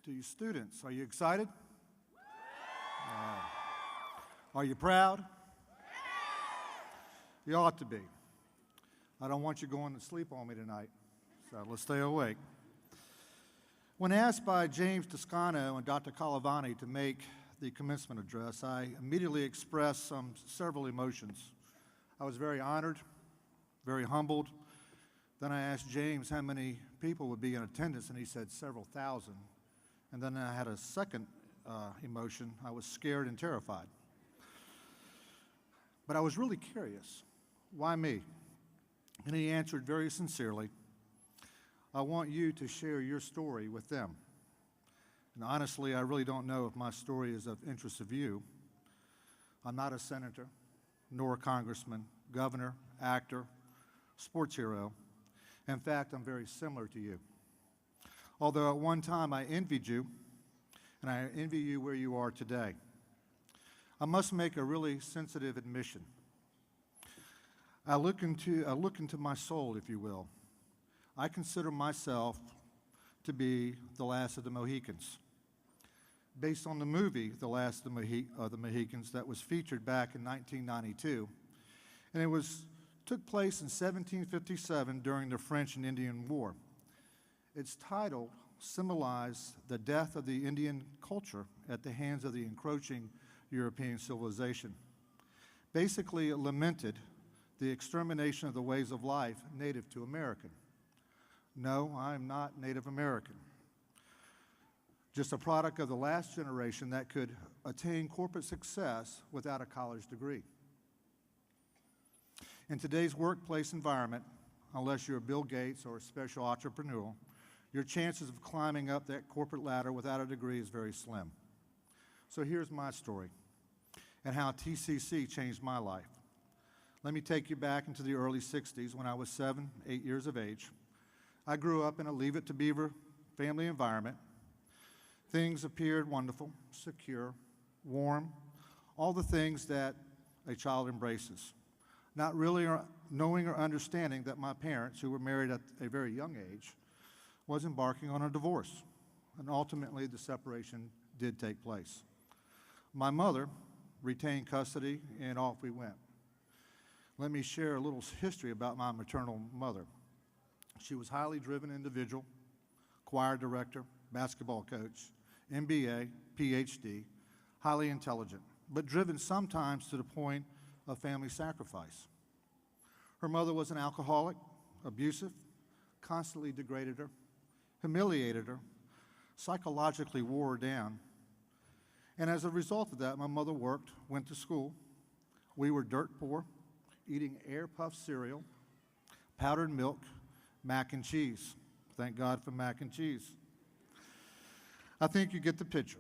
To you students, are you excited? Are you proud? You ought to be. I don't want you going to sleep on me tonight, so let's stay awake. When asked by James Toscano and Dr. Calavani to make the commencement address, I immediately expressed several emotions. I was very honored, very humbled. Then I asked James how many people would be in attendance, and he said several thousand. And then I had a second emotion. I was scared and terrified. But I was really curious. Why me? And he answered very sincerely, I want you to share your story with them. And honestly, I really don't know if my story is of interest of you. I'm not a senator, nor a congressman, governor, actor, sports hero. In fact, I'm very similar to you. Although at one time I envied you, and I envy you where you are today. I must make a really sensitive admission. I look into my soul, if you will. I consider myself to be the last of the Mohicans, based on the movie The Last of the Mohicans that was featured back in 1992, and it took place in 1757 during the French and Indian War. Its title symbolized the death of the Indian culture at the hands of the encroaching European civilization. Basically, it lamented the extermination of the ways of life native to American. No, I'm not Native American. Just a product of the last generation that could attain corporate success without a college degree. In today's workplace environment, unless you're Bill Gates or a special entrepreneur, your chances of climbing up that corporate ladder without a degree is very slim. So here's my story and how TCC changed my life. Let me take you back into the early 60s when I was 7, 8 years of age. I grew up in a Leave It to Beaver family environment. Things appeared wonderful, secure, warm, all the things that a child embraces. Not really knowing or understanding that my parents, who were married at a very young age, was embarking on a divorce. And ultimately, the separation did take place. My mother retained custody, and off we went. Let me share a little history about my maternal mother. She was a highly driven individual, choir director, basketball coach, MBA, PhD, highly intelligent, but driven sometimes to the point of family sacrifice. Her mother was an alcoholic, abusive, constantly degraded her, humiliated her, psychologically wore her down. And as a result of that, my mother worked, went to school. We were dirt poor, eating Air Puff cereal, powdered milk, mac and cheese. Thank God for mac and cheese. I think you get the picture.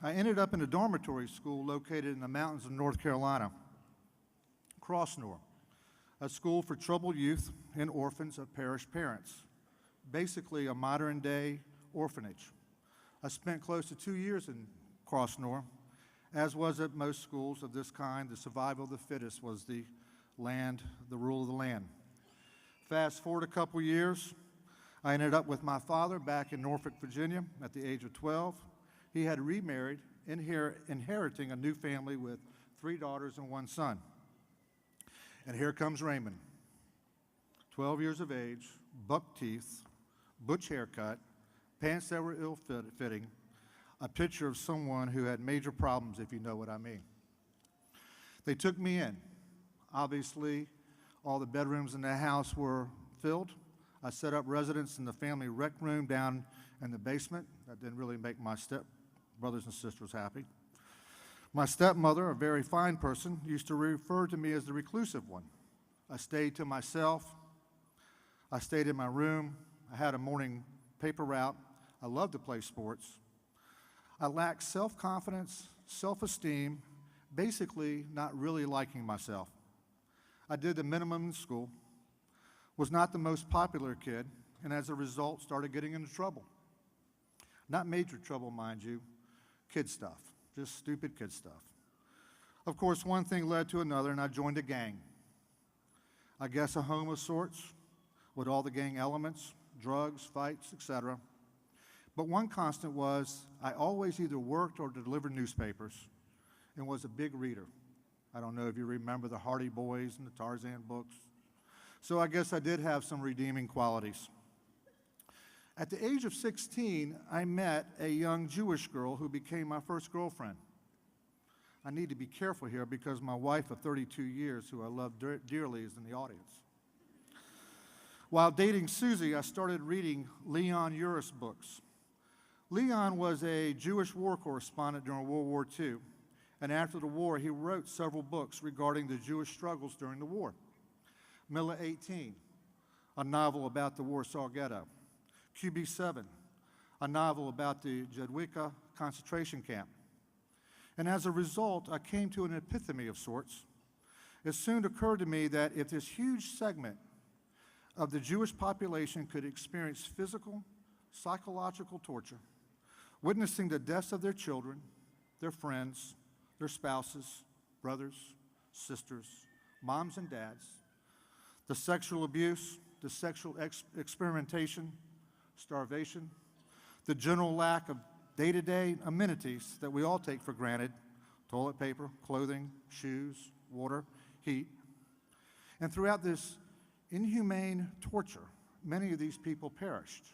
I ended up in a dormitory school located in the mountains of North Carolina, Crossnor, a school for troubled youth and orphans of perished parents, basically a modern-day orphanage. I spent close to 2 years in Crossnor. As was at most schools of this kind, the survival of the fittest was the rule of the land. Fast forward a couple years, I ended up with my father back in Norfolk, Virginia at the age of 12. He had remarried, inheriting a new family with 3 daughters and 1 son. And here comes Raymond, 12 years of age, buck teeth, butch haircut, pants that were ill-fitting, a picture of someone who had major problems, if you know what I mean. They took me in. Obviously, all the bedrooms in the house were filled. I set up residence in the family rec room down in the basement. That didn't really make my step-brothers and sisters happy. My stepmother, a very fine person, used to refer to me as the reclusive one. I stayed to myself. I stayed in my room. I had a morning paper route. I loved to play sports. I lacked self-confidence, self-esteem, basically not really liking myself. I did the minimum in school, was not the most popular kid, and as a result started getting into trouble. Not major trouble, mind you, kid stuff, just stupid kid stuff. Of course, one thing led to another, and I joined a gang. I guess a home of sorts, with all the gang elements, drugs, fights, etc. But one constant was I always either worked or delivered newspapers and was a big reader. I don't know if you remember the Hardy Boys and the Tarzan books. So I guess I did have some redeeming qualities. At the age of 16, I met a young Jewish girl who became my first girlfriend. I need to be careful here because my wife of 32 years, who I love dearly, is in the audience. While dating Susie, I started reading Leon Uris books. Leon was a Jewish war correspondent during World War II, and after the war, he wrote several books regarding the Jewish struggles during the war. Mila 18, a novel about the Warsaw Ghetto. QB7, a novel about the Jedwika concentration camp. And as a result, I came to an epiphany of sorts. It soon occurred to me that if this huge segment of the Jewish population could experience physical, psychological torture, witnessing the deaths of their children, their friends, their spouses, brothers, sisters, moms and dads, the sexual abuse, the sexual experimentation, starvation, the general lack of day-to-day amenities that we all take for granted, toilet paper, clothing, shoes, water, heat. And throughout this inhumane torture, many of these people perished.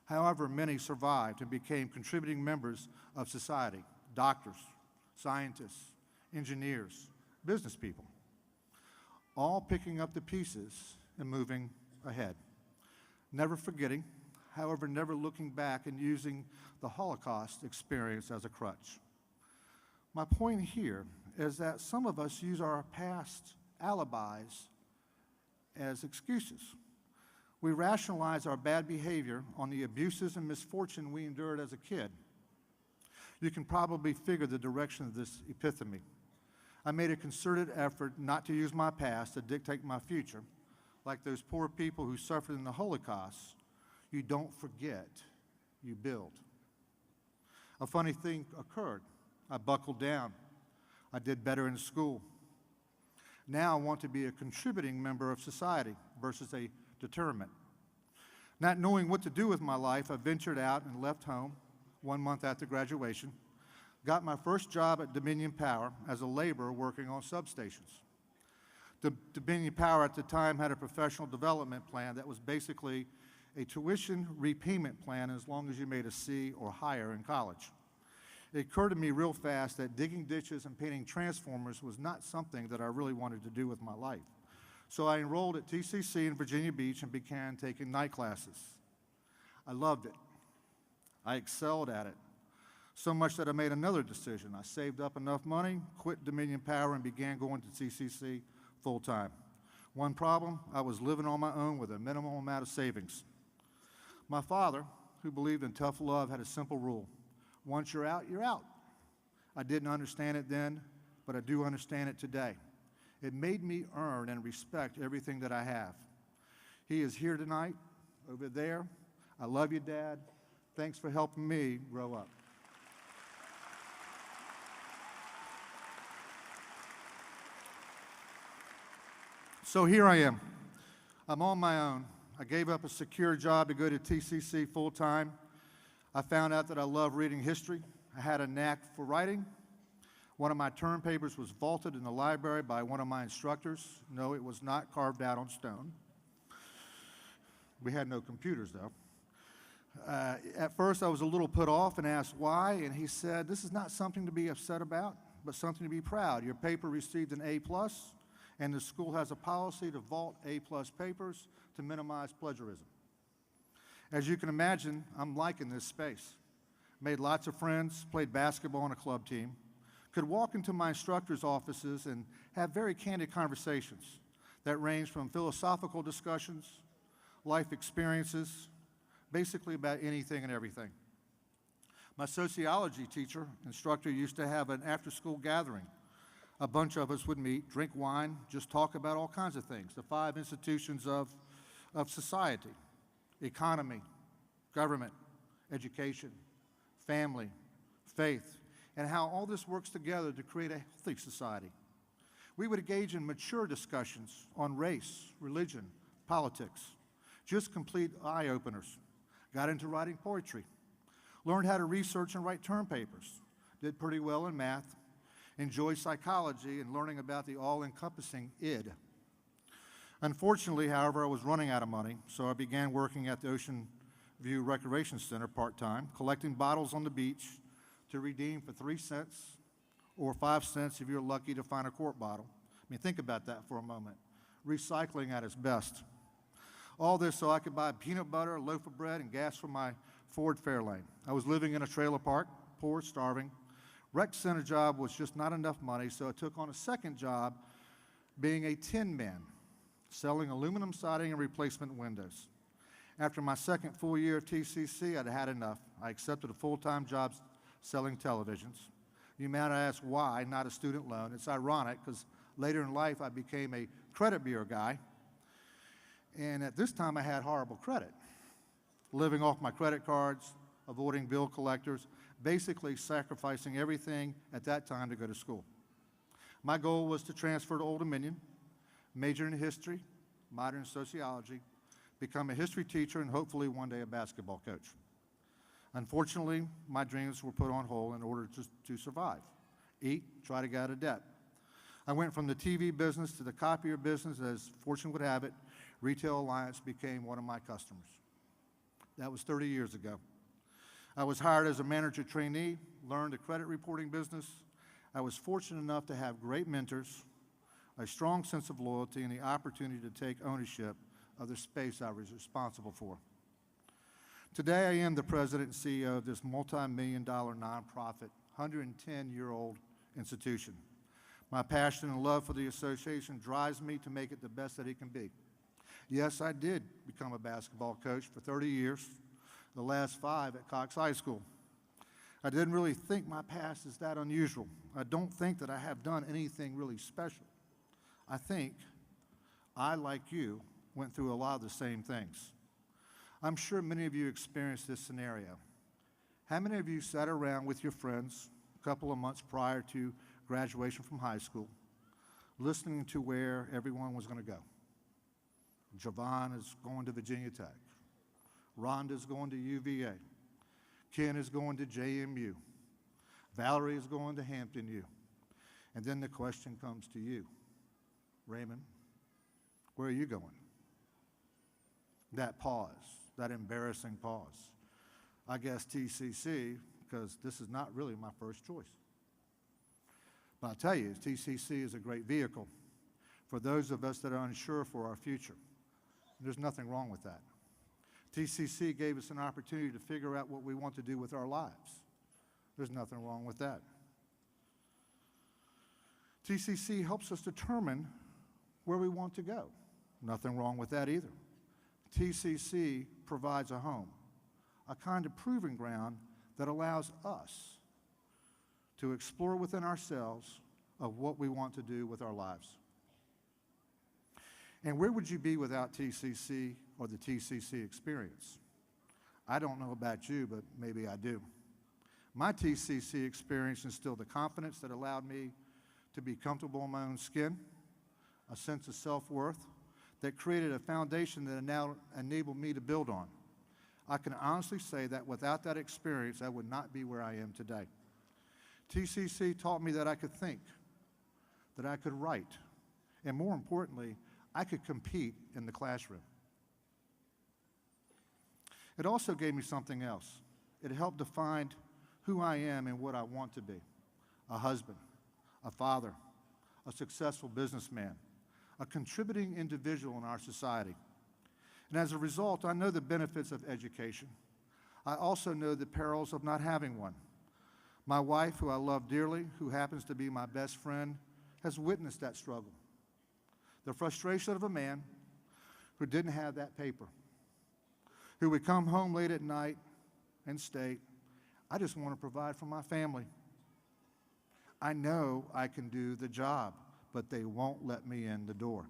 However, many survived and became contributing members of society, doctors, scientists, engineers, business people, all picking up the pieces and moving ahead. Never forgetting, however, never looking back and using the Holocaust experience as a crutch. My point here is that some of us use our past alibis as excuses. We rationalize our bad behavior on the abuses and misfortune we endured as a kid. You can probably figure the direction of this epiphany. I made a concerted effort not to use my past to dictate my future. Like those poor people who suffered in the Holocaust, you don't forget, you build. A funny thing occurred. I buckled down. I did better in school. Now I want to be a contributing member of society versus a deterrent. Not knowing what to do with my life, I ventured out and left home 1 month after graduation, got my first job at Dominion Power as a laborer working on substations. Dominion Power at the time had a professional development plan that was basically a tuition repayment plan as long as you made a C or higher in college. It occurred to me real fast that digging ditches and painting transformers was not something that I really wanted to do with my life. So I enrolled at TCC in Virginia Beach and began taking night classes. I loved it. I excelled at it, so much that I made another decision. I saved up enough money, quit Dominion Power, and began going to TCC full-time. One problem, I was living on my own with a minimal amount of savings. My father, who believed in tough love, had a simple rule. Once you're out, you're out. I didn't understand it then, but I do understand it today. It made me earn and respect everything that I have. He is here tonight, over there. I love you, Dad. Thanks for helping me grow up. So here I am. I'm on my own. I gave up a secure job to go to TCC full-time. I found out that I love reading history. I had a knack for writing. One of my term papers was vaulted in the library by one of my instructors. No, it was not carved out on stone. We had no computers, though. At first, I was a little put off and asked why, and he said, this is not something to be upset about, but something to be proud. Your paper received an A+, and the school has a policy to vault A+ papers to minimize plagiarism. As you can imagine, I'm liking this space. Made lots of friends, played basketball on a club team, could walk into my instructor's offices and have very candid conversations that range from philosophical discussions, life experiences, basically about anything and everything. My sociology instructor used to have an after-school gathering. A bunch of us would meet, drink wine, just talk about all kinds of things, the 5 institutions of society: economy, government, education, family, faith, and how all this works together to create a healthy society. We would engage in mature discussions on race, religion, politics, just complete eye-openers. Got into writing poetry. Learned how to research and write term papers. Did pretty well in math. Enjoyed psychology and learning about the all-encompassing id. Unfortunately, however, I was running out of money, so I began working at the Ocean View Recreation Center part-time, collecting bottles on the beach to redeem for 3 cents or 5 cents if you're lucky to find a quart bottle. I mean, think about that for a moment. Recycling at its best. All this so I could buy peanut butter, a loaf of bread, and gas for my Ford Fairlane. I was living in a trailer park, poor, starving. Rec center job was just not enough money, so I took on a second job being a tin man, selling aluminum siding and replacement windows. After my second full year of TCC, I'd had enough. I accepted a full-time job selling televisions. You might ask why, not a student loan. It's ironic because later in life I became a credit bureau guy, and at this time I had horrible credit, living off my credit cards, avoiding bill collectors, basically sacrificing everything at that time to go to school. My goal was to transfer to Old Dominion, major in history, modern sociology, become a history teacher, and hopefully one day a basketball coach. Unfortunately, my dreams were put on hold in order to survive, eat, try to get out of debt. I went from the TV business to the copier business. As fortune would have it, Retail Alliance became one of my customers. That was 30 years ago. I was hired as a manager trainee, learned the credit reporting business. I was fortunate enough to have great mentors, a strong sense of loyalty, and the opportunity to take ownership of the space I was responsible for. Today, I am the president and CEO of this multi-million-dollar nonprofit, 110-year-old institution. My passion and love for the association drives me to make it the best that it can be. Yes, I did become a basketball coach for 30 years, the last 5 at Cox High School. I didn't really think my past is that unusual. I don't think that I have done anything really special. I think I, like you, went through a lot of the same things. I'm sure many of you experienced this scenario. How many of you sat around with your friends a couple of months prior to graduation from high school, listening to where everyone was going to go? Javon is going to Virginia Tech. Rhonda's going to UVA. Ken is going to JMU. Valerie is going to Hampton U. And then the question comes to you, Raymond, where are you going? That pause, that embarrassing pause. I guess TCC, because this is not really my first choice. But I'll tell you, TCC is a great vehicle for those of us that are unsure for our future. There's nothing wrong with that. TCC gave us an opportunity to figure out what we want to do with our lives. There's nothing wrong with that. TCC helps us determine where we want to go. Nothing wrong with that either. TCC provides a home, a kind of proving ground that allows us to explore within ourselves of what we want to do with our lives. And where would you be without TCC or the TCC experience? I don't know about you, but maybe I do. My TCC experience instilled the confidence that allowed me to be comfortable in my own skin, a sense of self-worth that created a foundation that now enabled me to build on. I can honestly say that without that experience, I would not be where I am today. TCC taught me that I could think, that I could write, and more importantly, I could compete in the classroom. It also gave me something else. It helped define who I am and what I want to be: a husband, a father, a successful businessman, a contributing individual in our society. And as a result, I know the benefits of education. I also know the perils of not having one. My wife, who I love dearly, who happens to be my best friend, has witnessed that struggle. The frustration of a man who didn't have that paper, who would come home late at night and state, I just want to provide for my family. I know I can do the job, but they won't let me in the door.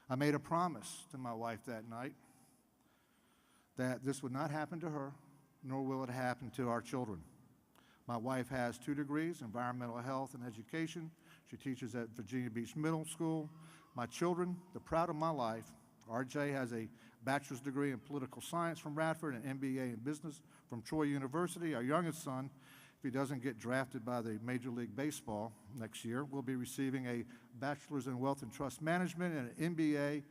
I made a promise to my wife that night that this would not happen to her, nor will it happen to our children. My wife has 2 degrees, environmental health and education. She teaches at Virginia Beach Middle School. My children, the pride of my life, RJ has a bachelor's degree in political science from Radford and an MBA in business from Troy University. Our youngest son, if he doesn't get drafted by the Major League Baseball next year, will be receiving a bachelor's in wealth and trust management and an MBA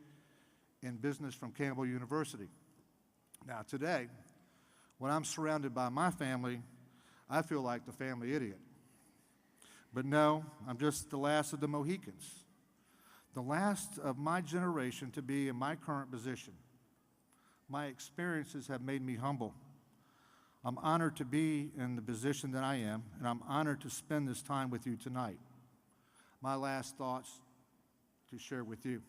in business from Campbell University. Now today, when I'm surrounded by my family, I feel like the family idiot. But no, I'm just the last of the Mohicans, the last of my generation to be in my current position. My experiences have made me humble. I'm honored to be in the position that I am, and I'm honored to spend this time with you tonight. My last thoughts to share with you.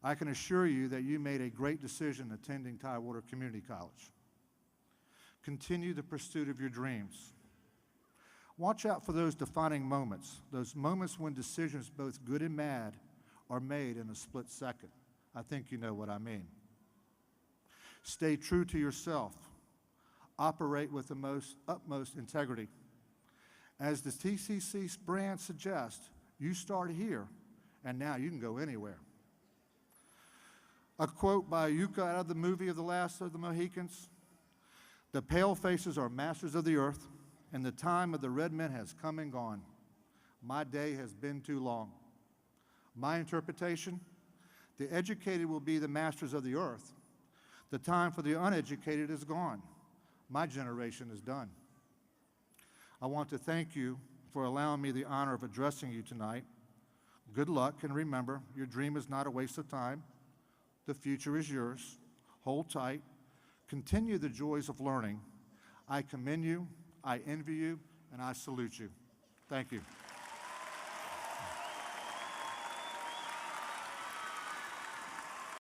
I can assure you that you made a great decision attending Tidewater Community College. Continue the pursuit of your dreams. Watch out for those defining moments, those moments when decisions, both good and bad, are made in a split second. I think you know what I mean. Stay true to yourself. Operate with the utmost integrity. As the TCC brand suggests, you start here, and now you can go anywhere. A quote by Yucca out of the movie of The Last of the Mohicans: "The pale faces are masters of the earth, and the time of the red men has come and gone. My day has been too long." My interpretation: the educated will be the masters of the earth. The time for the uneducated is gone. My generation is done. I want to thank you for allowing me the honor of addressing you tonight. Good luck, and remember, your dream is not a waste of time. The future is yours. Hold tight. Continue the joys of learning. I commend you, I envy you, and I salute you. Thank you.